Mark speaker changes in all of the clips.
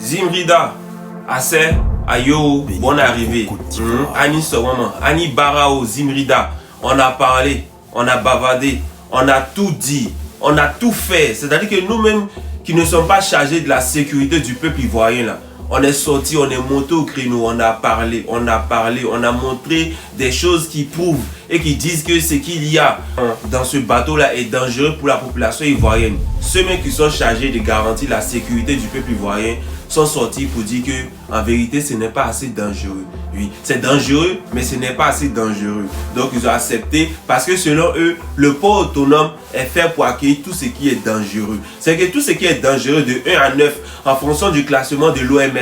Speaker 1: Zimrida, Assez, Ayo, bonne arrivée. Ani Soroma, Ani Barao, Zimrida. On a parlé, on a bavardé, on a tout dit, on a tout fait. C'est-à-dire que nous-mêmes qui ne sommes pas chargés de la sécurité du peuple ivoirien là, on est sorti, on est monté au créneau, on a parlé, on a montré des choses qui prouvent et qui disent que ce qu'il y a dans ce bateau-là est dangereux pour la population ivoirienne. Ceux mêmes qui sont chargés de garantir la sécurité du peuple ivoirien sont sortis pour dire que en vérité ce n'est pas assez dangereux. Oui, c'est dangereux, mais ce n'est pas assez dangereux. Donc ils ont accepté parce que selon eux, le port autonome est fait pour accueillir tout ce qui est dangereux. C'est que tout ce qui est dangereux de 1 à 9 en fonction du classement de l'OMS,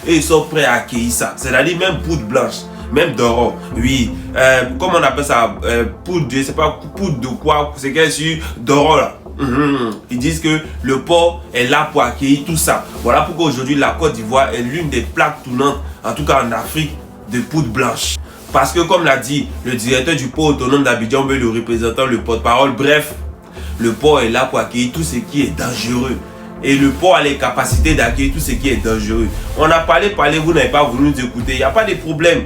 Speaker 1: et ils sont prêts à accueillir ça. C'est-à-dire même poudre blanche, même d'or. Oui, comment on appelle ça, poudre de, c'est pas poudre de quoi, c'est qu'elle sur d'or là. Ils disent que le port est là pour accueillir tout ça. Voilà pourquoi aujourd'hui la Côte d'Ivoire est l'une des plaques tournantes, en tout cas en Afrique, de poudre blanche. Parce que comme l'a dit le directeur du port autonome d'Abidjan, le représentant, le porte-parole, bref, le port est là pour accueillir tout ce qui est dangereux. Et le port a les capacités d'accueillir tout ce qui est dangereux. On a parlé, vous n'avez pas voulu nous écouter, il n'y a pas de problème.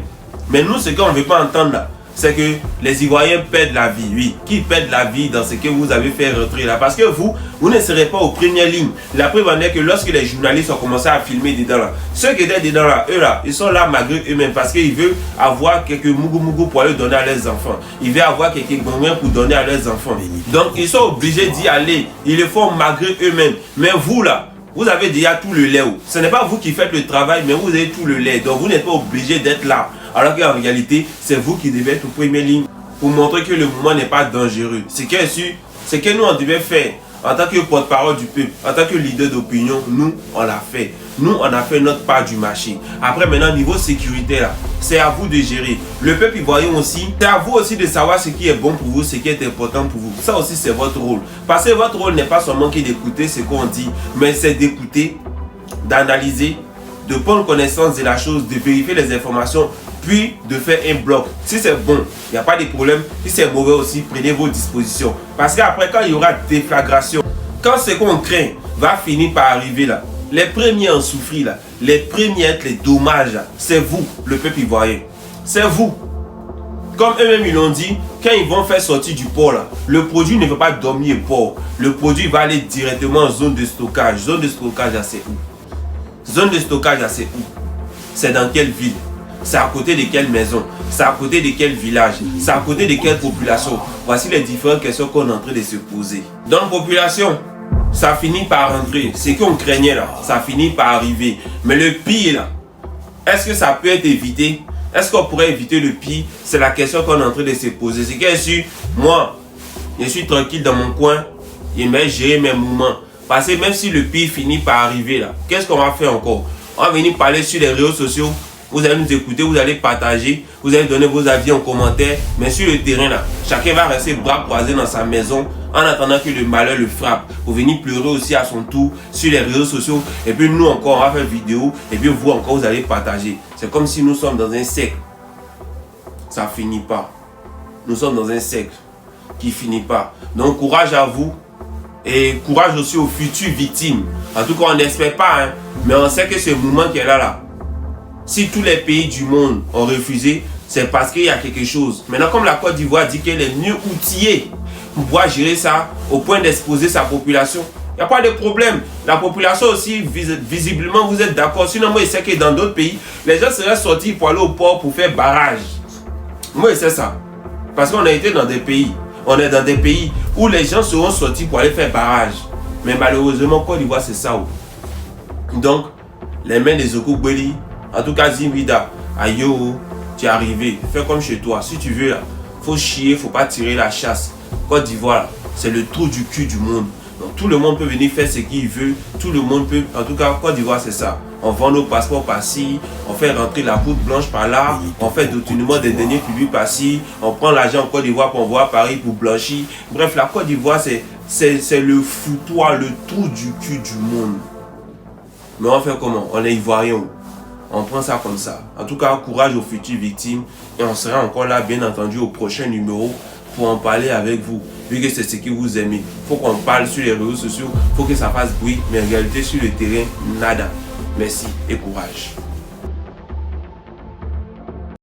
Speaker 1: Mais nous, ce qu'on ne veut pas entendre là, c'est que les Ivoiriens perdent la vie. Oui, qui perdent la vie dans ce que vous avez fait rentrer là. Parce que vous ne serez pas aux premières lignes. La preuve en est que lorsque les journalistes ont commencé à filmer dedans là, ceux qui étaient dedans là, eux là, ils sont là malgré eux-mêmes parce qu'ils veulent avoir quelques mougou pour aller donner à leurs enfants. Ils veulent avoir quelques gonguins pour donner à leurs enfants. Donc ils sont obligés d'y aller. Ils le font malgré eux-mêmes. Mais vous là, vous avez déjà tout le lait. Ce n'est pas vous qui faites le travail, mais vous avez tout le lait. Donc vous n'êtes pas obligé d'être là. Alors qu'en réalité, c'est vous qui devez être aux premières lignes pour montrer que le mouvement n'est pas dangereux. Ce qui est sûr, c'est que nous, on devait faire en tant que porte-parole du peuple, en tant que leader d'opinion, nous, on l'a fait. Nous, on a fait notre part du marché. Après, maintenant, niveau sécurité, là, c'est à vous de gérer. Le peuple ivoirien aussi, c'est à vous aussi de savoir ce qui est bon pour vous, ce qui est important pour vous. Ça aussi, c'est votre rôle. Parce que votre rôle n'est pas seulement d'écouter ce qu'on dit, mais c'est d'écouter, d'analyser, de prendre connaissance de la chose, de vérifier les informations, puis de faire un bloc. Si c'est bon, il n'y a pas de problème. Si c'est mauvais aussi, prenez vos dispositions. Parce qu'après, quand il y aura déflagration, quand ce qu'on craint va finir par arriver là, les premiers à en souffrir là, les premiers à être les dommages là, c'est vous, le peuple ivoirien. C'est vous. Comme eux-mêmes ils l'ont dit, quand ils vont faire sortir du port là, le produit ne va pas dormir au port. Le produit va aller directement en zone de stockage. Zone de stockage, c'est où? Zone de stockage, c'est où? C'est dans quelle ville? C'est à côté de quelle maison? C'est à côté de quel village? C'est à côté de quelle population? Voici les différentes questions qu'on est en train de se poser. Dans la population, ça finit par rentrer. Ce qu'on craignait là, ça finit par arriver. Mais le pire là, est-ce que ça peut être évité? Est-ce qu'on pourrait éviter le pire? C'est la question qu'on est en train de se poser. C'est que si moi, je suis tranquille dans mon coin, je vais gérer mes mouvements. Parce que même si le pire finit par arriver là, qu'est-ce qu'on va faire encore? On va venir parler sur les réseaux sociaux. Vous allez nous écouter, vous allez partager, vous allez donner vos avis en commentaire. Mais sur le terrain là, chacun va rester bras croisés dans sa maison en attendant que le malheur le frappe. Pour venir pleurer aussi à son tour sur les réseaux sociaux. Et puis nous encore, on va faire vidéo. Et puis vous encore, vous allez partager. C'est comme si nous sommes dans un cercle. Ça finit pas. Nous sommes dans un cercle qui finit pas. Donc courage à vous. Et courage aussi aux futures victimes. En tout cas, on n'espère pas. Hein, mais on sait que ce mouvement qui est là. Si tous les pays du monde ont refusé, c'est parce qu'il y a quelque chose. Maintenant, comme la Côte d'Ivoire dit qu'elle est mieux outillée pour pouvoir gérer ça au point d'exposer sa population, il n'y a pas de problème. La population aussi, visiblement, vous êtes d'accord. Sinon, moi, je sais que dans d'autres pays, les gens seraient sortis pour aller au port pour faire barrage. Moi, je sais ça. Parce qu'on a été dans des pays. On est dans des pays où les gens seront sortis pour aller faire barrage. Mais malheureusement, Côte d'Ivoire, c'est ça. Donc, les mains des Okougbeli, en tout cas, Zimrida, Ayo, tu es arrivé, fais comme chez toi. Si tu veux, là, faut chier, faut pas tirer la chasse. Côte d'Ivoire, c'est le trou du cul du monde. Donc tout le monde peut venir faire ce qu'il veut. Tout le monde peut, en tout cas, Côte d'Ivoire, c'est ça. On vend nos passeports par-ci, on fait rentrer la poudre blanche par là, on fait détournement des deniers publics par-ci, on prend l'argent en Côte d'Ivoire pour envoyer à Paris pour blanchir. Bref, la Côte d'Ivoire, c'est le foutoir, le trou du cul du monde. Mais on fait comment? On est Ivoirien. On prend ça comme ça. En tout cas, courage aux futures victimes. Et on sera encore là, bien entendu, au prochain numéro pour en parler avec vous. Vu que c'est ce que vous aimez. Il faut qu'on parle sur les réseaux sociaux. Il faut que ça fasse bruit. Mais en réalité, sur le terrain, nada. Merci et courage.